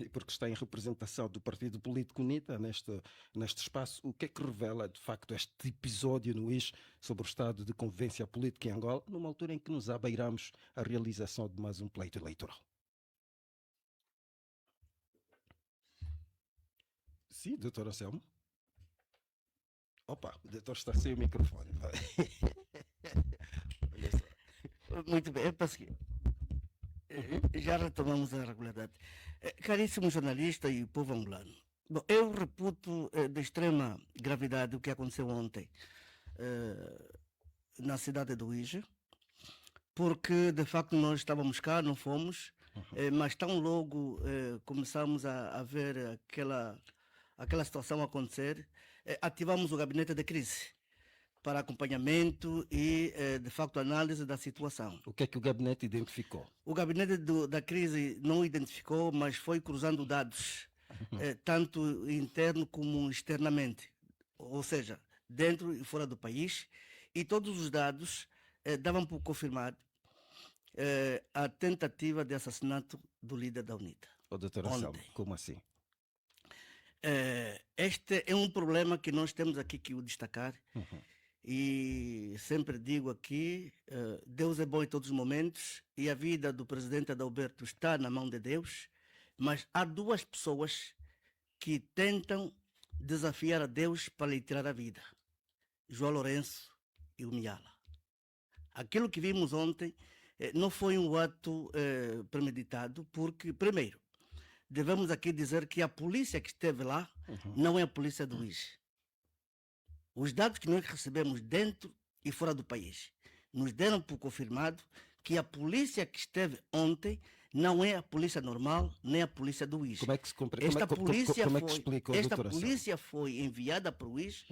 e porque está em representação do Partido Político UNITA neste espaço, o que é que revela de facto este episódio no IS sobre o estado de convivência política em Angola, numa altura em que nos abeiramos a realização de mais um pleito eleitoral? Sim, doutor Anselmo. Opa, o doutor está sem o microfone. Olha só. Muito bem, eu penso que já retomamos a regularidade. Caríssimo jornalista e povo angolano, bom, eu reputo de extrema gravidade o que aconteceu ontem na cidade do Ije, porque de facto nós estávamos cá, não fomos, mas tão logo começamos a ver aquela situação acontecer, ativamos o gabinete de crise para acompanhamento e, de facto, análise da situação. O que é que o gabinete identificou? O gabinete da crise não identificou, mas foi cruzando dados, tanto interno como externamente, ou seja, dentro e fora do país, e todos os dados davam por confirmado a tentativa de assassinato do líder da UNITA. O doutor Anselmo, como assim? Este é um problema que nós temos aqui que o destacar. E sempre digo aqui, Deus é bom em todos os momentos e a vida do presidente Adalberto está na mão de Deus, mas há duas pessoas que tentam desafiar a Deus para lhe tirar a vida: João Lourenço e o Miala. Aquilo que vimos ontem não foi um ato premeditado, porque, primeiro, devemos aqui dizer que a polícia que esteve lá não é a polícia do IS. Os dados que nós recebemos dentro e fora do país nos deram por confirmado que a polícia que esteve ontem não é a polícia normal, nem a polícia do IS. Como é que se compre... Esta polícia como é que explica, esta polícia foi enviada para o IS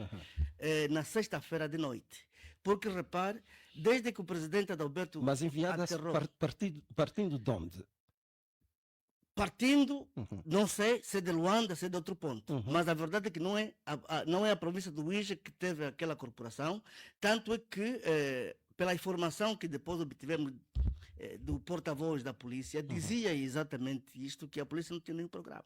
na sexta-feira de noite. Porque, repare, desde que o presidente Adalberto... Mas enviada partindo de onde? Partindo, não sei se é de Luanda, se é de outro ponto, mas a verdade é que não é a província do Ije que teve aquela corporação, tanto é que, pela informação que depois obtivemos do porta-voz da polícia, dizia exatamente isto, que a polícia não tinha nenhum programa.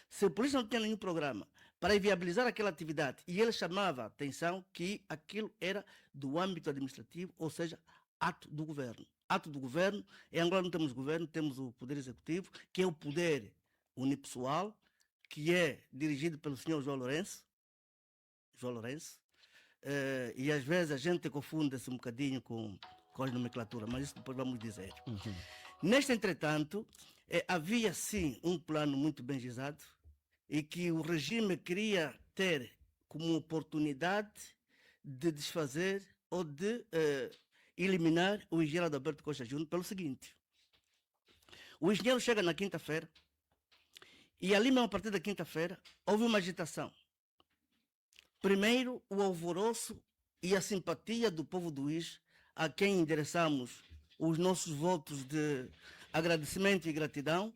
Se a polícia não tinha nenhum programa para inviabilizar aquela atividade, e ele chamava a atenção que aquilo era do âmbito administrativo, ou seja, ato do governo. Ato do governo, em Angola não temos governo, temos o poder executivo, que é o poder unipessoal, que é dirigido pelo senhor João Lourenço, e às vezes a gente confunde-se um bocadinho com as nomenclaturas, mas isso depois vamos dizer. Neste entretanto, havia sim um plano muito bem gizado, e que o regime queria ter como oportunidade de desfazer ou de eliminar o engenheiro Adalberto Costa Júnior pelo seguinte: o engenheiro chega na quinta-feira e ali mesmo a partir da quinta-feira houve uma agitação. Primeiro, o alvoroço e a simpatia do povo do IS, a quem endereçamos os nossos votos de agradecimento e gratidão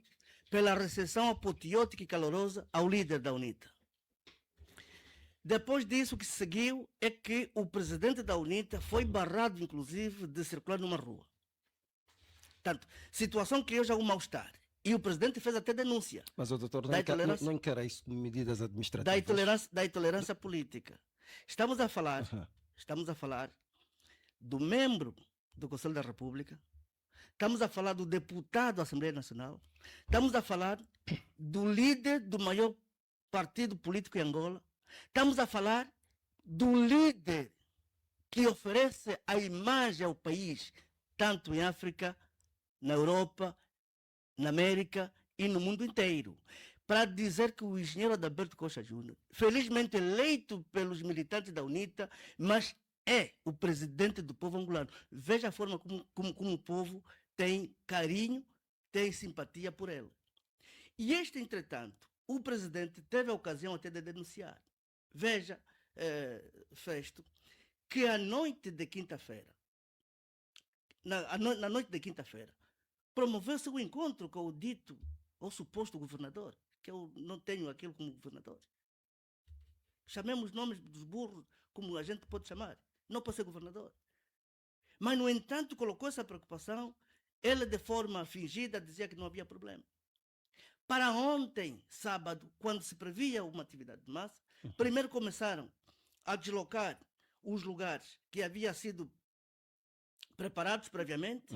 pela recepção apoteótica e calorosa ao líder da UNITA. Depois disso, o que se seguiu é que o presidente da UNITA foi barrado, inclusive, de circular numa rua. Portanto, situação que criou já um mal-estar. E o presidente fez até denúncia. Mas o doutor não encara isso de medidas administrativas? Da intolerância política. Estamos a falar do membro do Conselho da República, estamos a falar do deputado da Assembleia Nacional, estamos a falar do líder do maior partido político em Angola, estamos a falar do líder que oferece a imagem ao país, tanto em África, na Europa, na América e no mundo inteiro, para dizer que o engenheiro Adalberto Costa Júnior, felizmente eleito pelos militantes da UNITA, mas é o presidente do povo angolano. Veja a forma como o povo tem carinho, tem simpatia por ele. E este, entretanto, o presidente teve a ocasião até de denunciar. Veja, Festo, que a noite de quinta-feira, na noite de quinta-feira, promoveu-se o encontro com o dito ou suposto governador, que eu não tenho aquilo como governador. Chamemos nomes dos burros como a gente pode chamar, não para ser governador. Mas, no entanto, colocou essa preocupação, ele de forma fingida dizia que não havia problema. Para ontem, sábado, quando se previa uma atividade de massa, primeiro começaram a deslocar os lugares que haviam sido preparados previamente.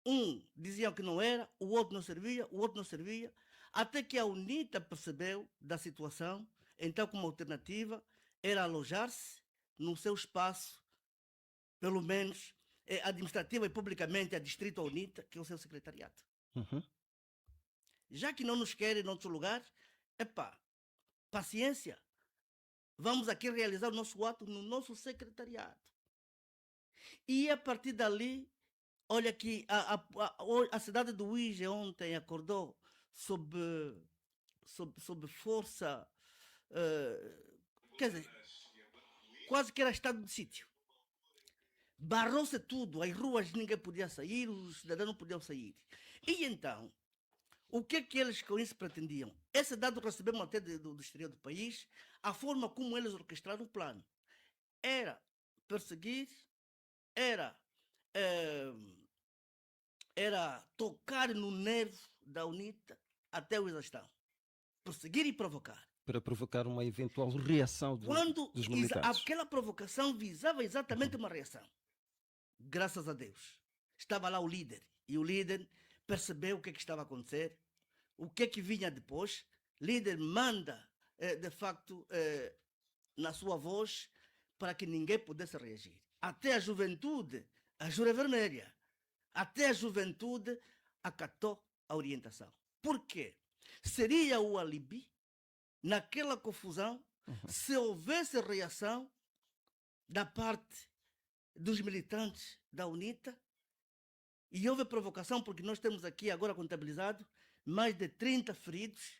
Um diziam que não era, o outro não servia, o outro não servia, até que a UNITA percebeu da situação. Então, como alternativa, era alojar-se no seu espaço, pelo menos administrativa e publicamente, a distrito UNITA, que é o seu secretariado. Já que não nos querem em outro lugar, paciência. Vamos aqui realizar o nosso ato no nosso secretariado. E a partir dali, olha que a cidade do Uíge ontem acordou sob força, quer dizer, quase que era estado de sítio. Barrou-se tudo, as ruas ninguém podia sair, os cidadãos não podiam sair. E então, o que é que eles com isso pretendiam? Esse dado recebemos até do exterior do país, a forma como eles orquestraram o plano. Era perseguir, era tocar no nervo da UNITA até o exaustão. Perseguir e provocar. Para provocar uma eventual reação dos militantes. Aquela provocação visava exatamente uma reação. Graças a Deus. Estava lá o líder. E o líder percebeu o que estava a acontecer, o que vinha depois. Líder manda, de facto, na sua voz, para que ninguém pudesse reagir. Até a juventude, a Jura Vermelha, até a juventude acatou a orientação. Por quê? Seria o alibi, naquela confusão, se houvesse reação da parte dos militantes da UNITA, e houve provocação, porque nós temos aqui agora contabilizado mais de 30 feridos,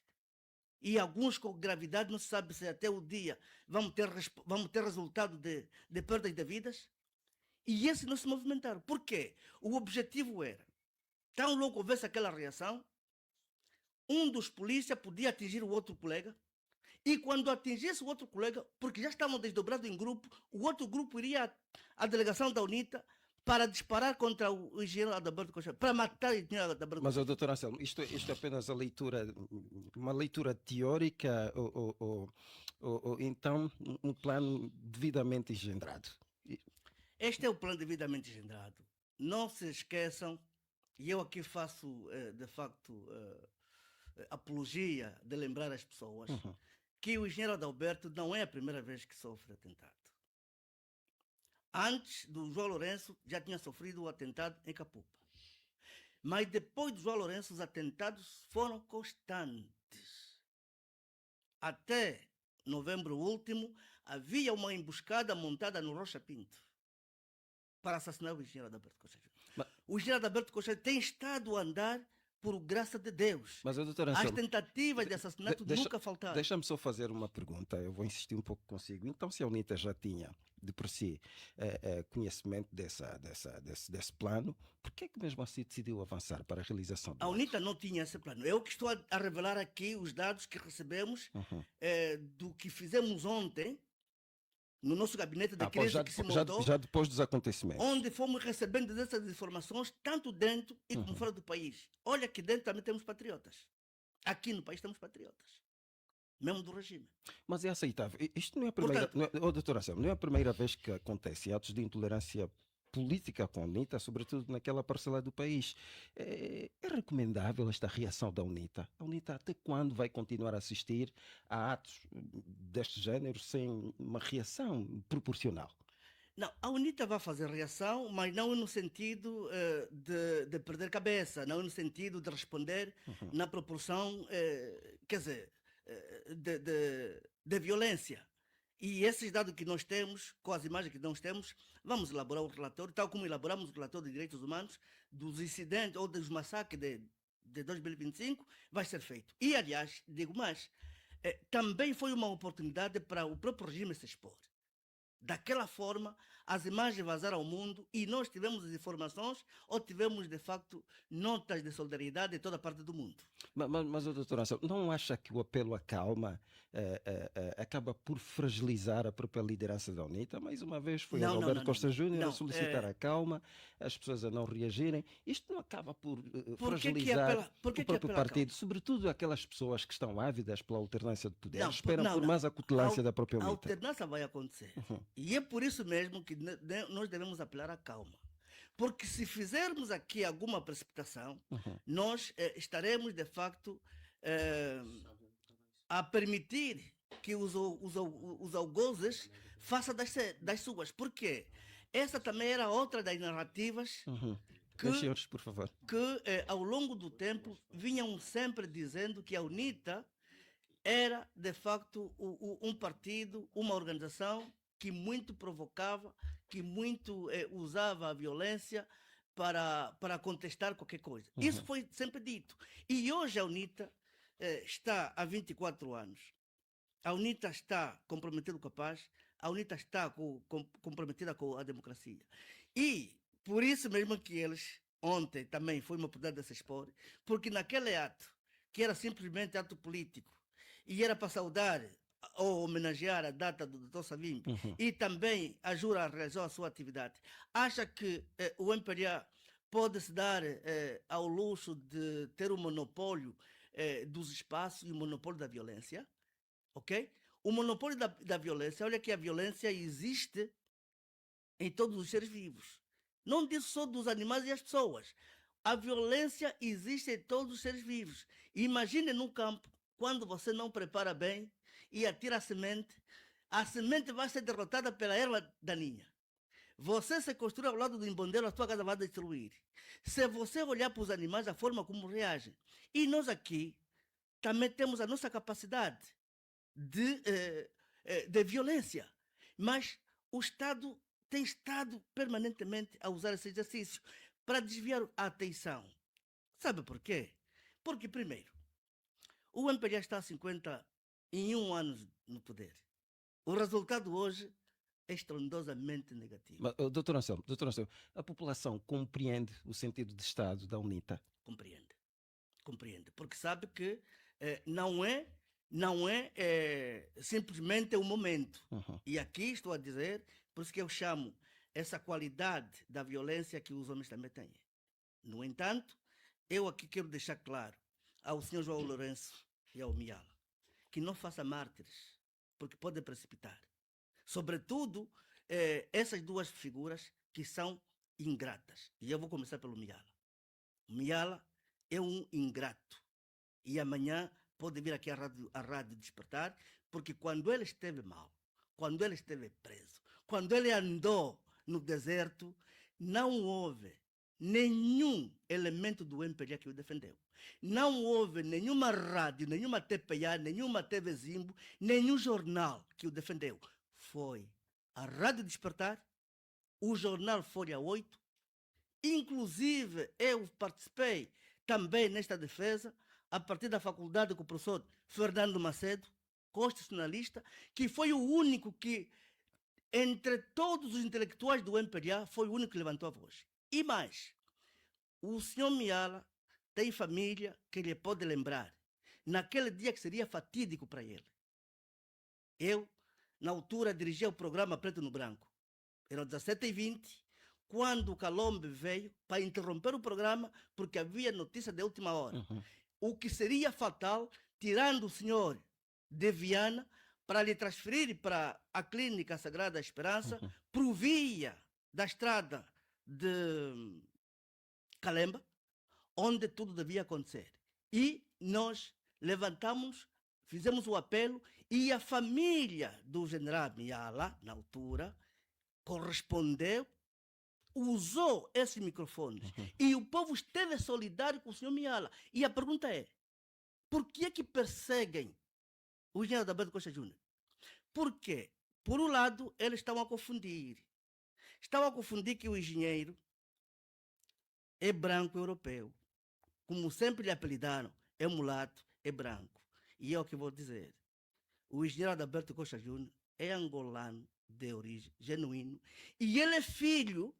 e alguns com gravidade, não se sabe se até o dia vamos ter resultado de perdas de vidas. E esses não se movimentaram. Por quê? O objetivo era, tão logo houvesse aquela reação, um dos polícias podia atingir o outro colega, e quando atingisse o outro colega, porque já estavam desdobrados em grupo, o outro grupo iria à delegação da UNITA para disparar contra o engenheiro Adalberto Costa, para matar o engenheiro Adalberto Costa. Mas, doutor Anselmo, isto é apenas uma leitura teórica ou então um plano devidamente engendrado? Este é o plano devidamente engendrado. Não se esqueçam, e eu aqui faço, de facto, apologia de lembrar as pessoas, que o engenheiro Adalberto não é a primeira vez que sofre atentado. Antes do João Lourenço, já tinha sofrido o atentado em Capupa. Mas depois do João Lourenço, os atentados foram constantes. Até novembro último, havia uma emboscada montada no Rocha Pinto para assassinar o engenheiro Adalberto Costa. O engenheiro Adalberto Costa tem estado a andar por graça de Deus. Mas, doutor Anselmo, as tentativas de assassinato nunca faltaram. Deixa-me só fazer uma pergunta, eu vou insistir um pouco consigo. Então, se a UNITA já tinha, de por si, conhecimento desse plano, por que mesmo assim decidiu avançar para a realização do A UNITA não tinha esse plano. Eu que estou a revelar aqui os dados que recebemos do que fizemos ontem, no nosso gabinete de crise que se montou, já depois dos acontecimentos, onde fomos recebendo essas informações tanto dentro e como fora do país. Olha, aqui dentro também temos patriotas. Aqui no país temos patriotas, mesmo do regime. Mas é aceitável. Isto não é a primeira, portanto, doutor Anselmo, não é a primeira vez que acontece atos de intolerância política com a UNITA, sobretudo naquela parcela do país. É recomendável esta reação da UNITA? A UNITA até quando vai continuar a assistir a atos deste género sem uma reação proporcional? Não, a UNITA vai fazer reação, mas não no sentido de perder cabeça, não no sentido de responder na proporção, quer dizer, de violência. E esses dados que nós temos, com as imagens que nós temos, vamos elaborar o relatório, tal como elaboramos o relatório de direitos humanos, dos incidentes ou dos massacres de 2025, vai ser feito. E, aliás, digo mais, também foi uma oportunidade para o próprio regime se expor. Daquela forma, as imagens vazaram ao mundo e nós tivemos as informações ou tivemos, de facto, notas de solidariedade de toda parte do mundo. Mas o doutor Anselmo, não acha que o apelo à calma acaba por fragilizar a própria liderança da UNITA? Mais uma vez foi Não, não, Adalberto não, não, Costa não. Júnior a Não, solicitar a calma, as pessoas a não reagirem. Isto não acaba por por que fragilizar por o que próprio apela à calma? partido, sobretudo aquelas pessoas que estão ávidas pela alternância de poder, Não, esperam não, por não. mais a cutilância da própria A UNITA. alternância vai acontecer. Uhum, E é por isso mesmo que nós devemos apelar à calma. Porque se fizermos aqui alguma precipitação, uhum, nós estaremos, de facto, eh, a permitir que os algozes façam das suas. Por quê? Essa também era outra das narrativas uhum. que Os senhores, por favor. ao longo do tempo, vinham sempre dizendo que a UNITA era, de facto, um partido, uma organização que muito provocava, que muito usava a violência para contestar qualquer coisa. Isso Uhum, foi sempre dito. E hoje a UNITA está há 24 anos. A UNITA está comprometida com a paz, a UNITA está comprometida com a democracia. E por isso mesmo que eles, ontem também foi uma oportunidade de se expor, porque naquele ato, que era simplesmente ato político, e era para saudar ou homenagear a data do Dr. Savimbi, uhum. e também a Jura realizou a sua atividade, acha que o MPLA pode se dar ao luxo de ter o monopólio dos espaços e o monopólio da violência? Ok? O monopólio da violência, olha que a violência existe em todos os seres vivos. Não diz só dos animais e as pessoas. A violência existe em todos os seres vivos. Imagine num campo, quando você não prepara bem e atira a semente vai ser derrotada pela erva daninha. Você se construir ao lado do embondeiro, a sua casa vai destruir. Se você olhar para os animais, a forma como reagem. E nós aqui também temos a nossa capacidade de violência. Mas o Estado tem estado permanentemente a usar esse exercício para desviar a atenção. Sabe por quê? Porque, primeiro, o MPLA está há 51 anos no poder. O resultado hoje é estrondosamente negativo. Mas, doutor Anselmo, a população compreende o sentido de Estado da UNITA? Compreende. Compreende. Porque sabe que não é simplesmente o momento. Uhum. E aqui estou a dizer, por isso que eu chamo essa qualidade da violência que os homens também têm. No entanto, eu aqui quero deixar claro ao senhor João Lourenço e ao Miala que não faça mártires, porque pode precipitar. Sobretudo, essas duas figuras que são ingratas. E eu vou começar pelo Miala. O Miala é um ingrato. E amanhã pode vir aqui à rádio despertar, porque quando ele esteve mal, quando ele esteve preso, quando ele andou no deserto, não houve nenhum elemento do MPLA que o defendeu. Não houve nenhuma rádio, nenhuma TPA, nenhuma TV Zimbo, nenhum jornal que o defendeu. Foi a Rádio Despertar, o jornal Folha 8, inclusive eu participei também nesta defesa, a partir da faculdade com o professor Fernando Macedo, constitucionalista, que foi o único que, entre todos os intelectuais do MPLA, foi o único que levantou a voz. E mais, o senhor Miala tem família que lhe pode lembrar, naquele dia que seria fatídico para ele. Eu, na altura, dirigia o programa Preto no Branco. Eram 17h20, quando o Calombe veio para interromper o programa, porque havia notícia de última hora. Uhum. O que seria fatal, tirando o senhor de Viana para lhe transferir para a Clínica Sagrada Esperança, por via da estrada de Calemba, onde tudo devia acontecer. E nós levantamos, fizemos o apelo, e a família do general Miala, na altura, correspondeu, usou esses microfones. E o povo esteve solidário com o senhor Miala. E a pergunta é, por que é que perseguem o engenheiro Adalberto Costa Júnior? Porque, por um lado, eles estavam a confundir. Estavam a confundir que o engenheiro é branco europeu. Como sempre lhe apelidaram, é mulato, é branco. E é o que vou dizer. O engenheiro Adalberto Costa Júnior é angolano de origem, genuíno, e ele é filho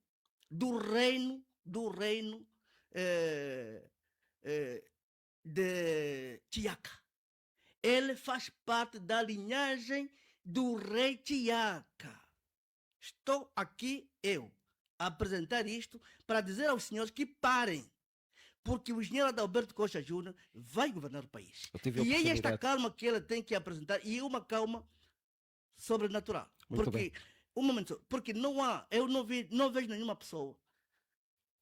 do reino de Tiaca. Ele faz parte da linhagem do rei Tiaca. Estou aqui eu a apresentar isto para dizer aos senhores que parem, porque o engenheiro Adalberto Costa Júnior vai governar o país. Eu tive a E é esta oportunidade. calma que ele tem que apresentar, e uma calma sobrenatural. Muito Porque, um momento, porque não há, eu não vejo nenhuma pessoa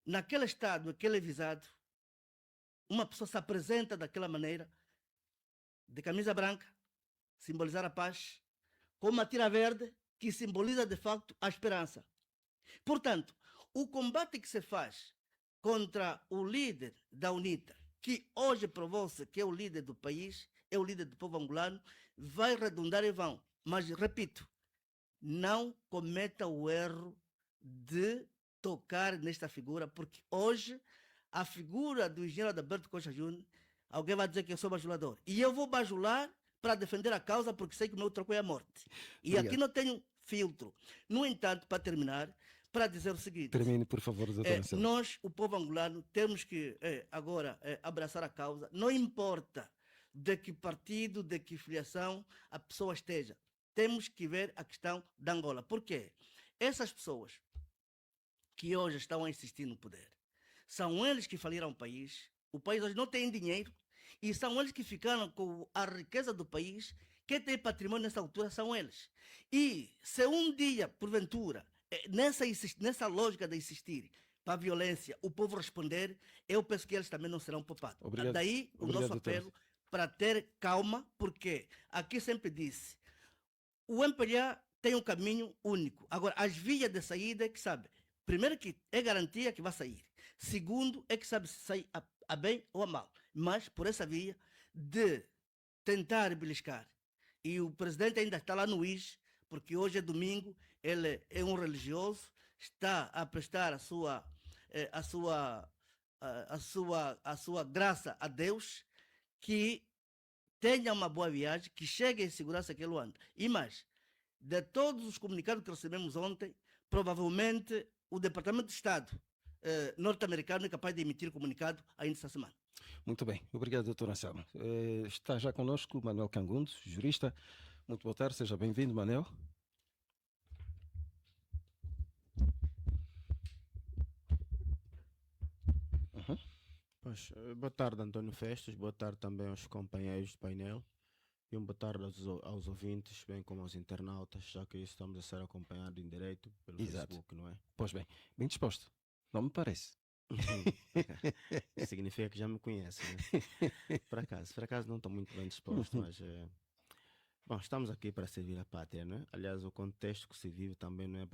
naquele estado, naquele visado, uma pessoa se apresenta daquela maneira, de camisa branca, simbolizar a paz, com uma tira verde, que simboliza de facto a esperança. Portanto, o combate que se faz contra o líder da UNITA, que hoje provou-se que é o líder do país, é o líder do povo angolano, vai redundar em vão. Mas, repito, não cometa o erro de tocar nesta figura, porque hoje a figura do engenheiro Adalberto Costa Júnior, alguém vai dizer que eu sou bajulador. E eu vou bajular para defender a causa, porque sei que o meu troco é a morte. E Obrigado. aqui não tenho filtro. No entanto, para terminar, para dizer o seguinte: Termine, por favor, doutor Anselmo. nós, o povo angolano, temos que agora abraçar a causa. Não importa de que partido, de que filiação a pessoa esteja. Temos que ver a questão da Angola. Por quê? Essas pessoas que hoje estão a insistir no poder, são eles que faliram o país hoje não tem dinheiro, e são eles que ficaram com a riqueza do país. Quem tem patrimônio nessa altura são eles. E se um dia, porventura, nessa lógica de insistir para a violência, o povo responder, eu penso que eles também não serão poupados. Obrigado. Daí o Obrigado, nosso doutor. apelo para ter calma, porque aqui sempre disse, o MPLA tem um caminho único. Agora, as vias de saída é que sabe. Primeiro que é garantia que vai sair. Segundo é que sabe se sai a bem ou a mal. Mas por essa via de tentar beliscar. E o presidente ainda está lá no IS, porque hoje é domingo, ele é um religioso, está a prestar a sua graça a Deus, que tenha uma boa viagem, que chegue em segurança que ele anda. E mais, de todos os comunicados que recebemos ontem, provavelmente o Departamento de Estado norte-americano é capaz de emitir comunicado ainda esta semana. Muito bem. Obrigado, doutor Anselmo. Está já conosco o Manuel Cangundo, jurista. Muito boa tarde, seja bem-vindo, Manuel. Pois, boa tarde, António Festas, boa tarde também aos companheiros do painel e boa tarde aos ouvintes, bem como aos internautas, já que estamos a ser acompanhados em direito pelo Exato. Facebook, não é? Pois bem, bem disposto. Não me parece. Significa que já me conhece, né? Por acaso não estou muito bem disposto, mas bom, estamos aqui para servir a pátria, não é? Aliás, o contexto que se vive também não é